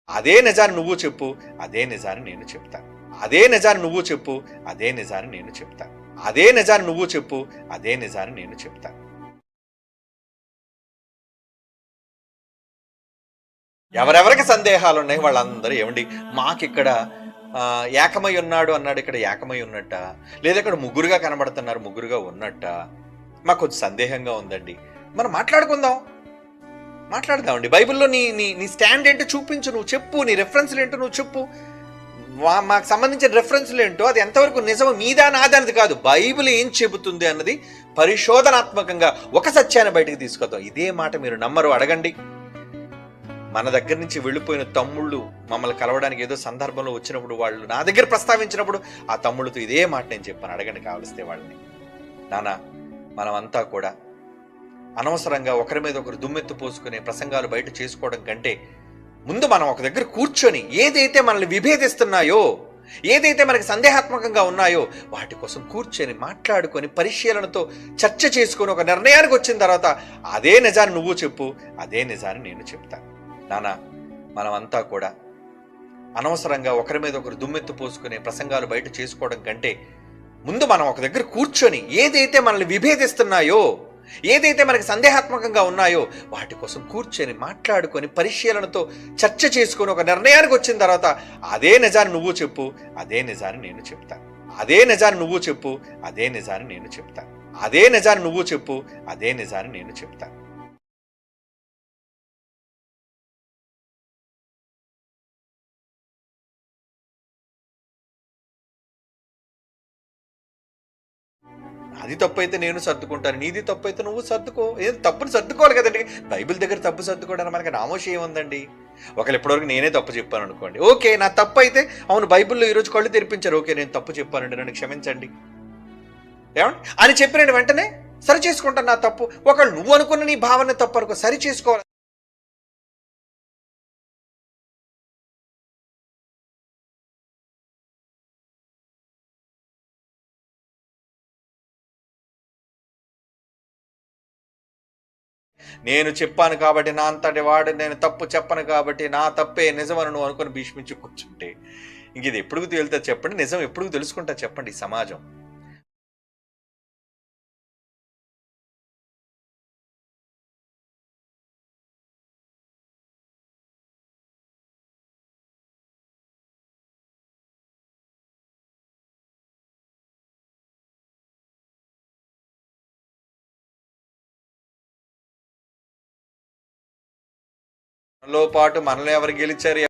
అదే నిజాన్ని నువ్వు చెప్పు, అదే నిజాన్ని నేను చెప్తాను. అదే నిజాన్ని నువ్వు చెప్పు, అదే నిజాన్ని నేను చెప్తాను. అదే నిజాన్ని నువ్వు చెప్పు, అదే నిజాన్ని నేను చెప్తాను. ఎవరెవరికి సందేహాలున్నాయి వాళ్ళందరూ ఏవండి మాకిక్కడ ఏకమై ఉన్నాడు అన్నాడు, ఇక్కడ ఏకమై ఉన్నట్టా? లేదా ఇక్కడ ముగ్గురుగా కనబడుతున్నారు, ముగ్గురుగా ఉన్నట్టా? మాకు కొంచెం సందేహంగా ఉందండి. మనం మాట్లాడుకుందాం. మాట్లాడదామండి. బైబిల్‌లో నీ నీ నీ స్టాండ్ ఏంటో చూపించు. నువ్వు చెప్పు. నీ రిఫరెన్స్‌లేంటో నువ్వు చెప్పు. మాకు సంబంధించిన రిఫరెన్స్‌లేంటో అది ఎంతవరకు నిజం మీదా నాదా అన్నది కాదు. బైబిల్ ఏం చెబుతుంది అన్నది పరిశోధనాత్మకంగా ఒక సత్యాన్ని బయటికి తీసుకొద్దాం. ఇదే మాట మీరు నమ్మరు అడగండి. మన దగ్గర నుంచి వెళ్ళిపోయిన తమ్ముళ్ళు మమ్మల్ని కలవడానికి ఏదో సందర్భంలో వచ్చినప్పుడు వాళ్ళు నా దగ్గర ప్రస్తావించినప్పుడు ఆ తమ్ముళ్ళతో ఇదే మాట నేను చెప్పాను. అడగండి కావలిస్తే వాళ్ళని. నాన్న మనమంతా కూడా అనవసరంగా ఒకరి మీద ఒకరు దుమ్మెత్తు పోసుకునే ప్రసంగాలు బయట చేసుకోవడం కంటే ముందు మనం ఒక దగ్గర కూర్చొని ఏదైతే మనల్ని విభేదిస్తున్నాయో, ఏదైతే మనకి సందేహాత్మకంగా ఉన్నాయో వాటి కోసం కూర్చొని మాట్లాడుకొని పరిశీలనతో చర్చ చేసుకొని ఒక నిర్ణయానికి వచ్చిన తర్వాత అదే నిజాన్ని నువ్వు చెప్పు, అదే నిజాన్ని నేను చెప్తాను. నాన్న మనమంతా కూడా అనవసరంగా ఒకరి మీద ఒకరు దుమ్మెత్తు పోసుకునే ప్రసంగాలు బయట చేసుకోవడం కంటే ముందు మనం ఒక దగ్గర కూర్చొని ఏదైతే మనల్ని విభేదిస్తున్నాయో, ఏదైతే మనకి సందేహాత్మకంగా ఉన్నాయో వాటి కోసం కూర్చొని మాట్లాడుకొని పరిశీలనతో చర్చ చేసుకొని ఒక నిర్ణయానికి వచ్చిన తర్వాత అదే నిజాన్ని నువ్వు చెప్పు, అదే నిజాన్ని నేను చెప్తాను. అదే నిజాన్ని నువ్వు చెప్పు, అదే నిజాన్ని నేను చెప్తాను. అదే నిజాన్ని నువ్వు చెప్పు, అదే నిజాన్ని నేను చెప్తాను. అది తప్పైతే నేను సర్దుకుంటాను, నీది తప్పైతే నువ్వు సర్దుకో. ఏం తప్పుని సర్దుకోవాలి కదండి. బైబిల్ దగ్గర తప్పు సర్దుకోవడానికి మనకి నామోషి ఏముందండి. ఒకవేళ ఇప్పటివరకు నేనే తప్పు చెప్పాను అనుకోండి, ఓకే నా తప్పు అయితే అవును బైబిల్లో ఈరోజు కళ్ళు తెరిపించారు, ఓకే నేను తప్పు చెప్పానండి నన్ను క్షమించండి ఏమండి అని చెప్పిన వెంటనే సరి చేసుకుంటాను నా తప్పు. ఒకవేళ నువ్వు అనుకున్న నీ భావన తప్పు అనుకో, సరి చేసుకోవాలి. నేను చెప్పాను కాబట్టి నా అంతటి వాడు నేను తప్పు చెప్పను కాబట్టి నా తప్పే నిజమని నువ్వు అనుకుని భీష్మించి కూర్చుంటే ఇంక ఇది ఎప్పుడు తేలుతుంది చెప్పండి. నిజం ఎప్పుడు తెలుసుకుంటా చెప్పండి ఈ సమాజం. మనలో పాటు మనలో ఎవరు గెలిచారు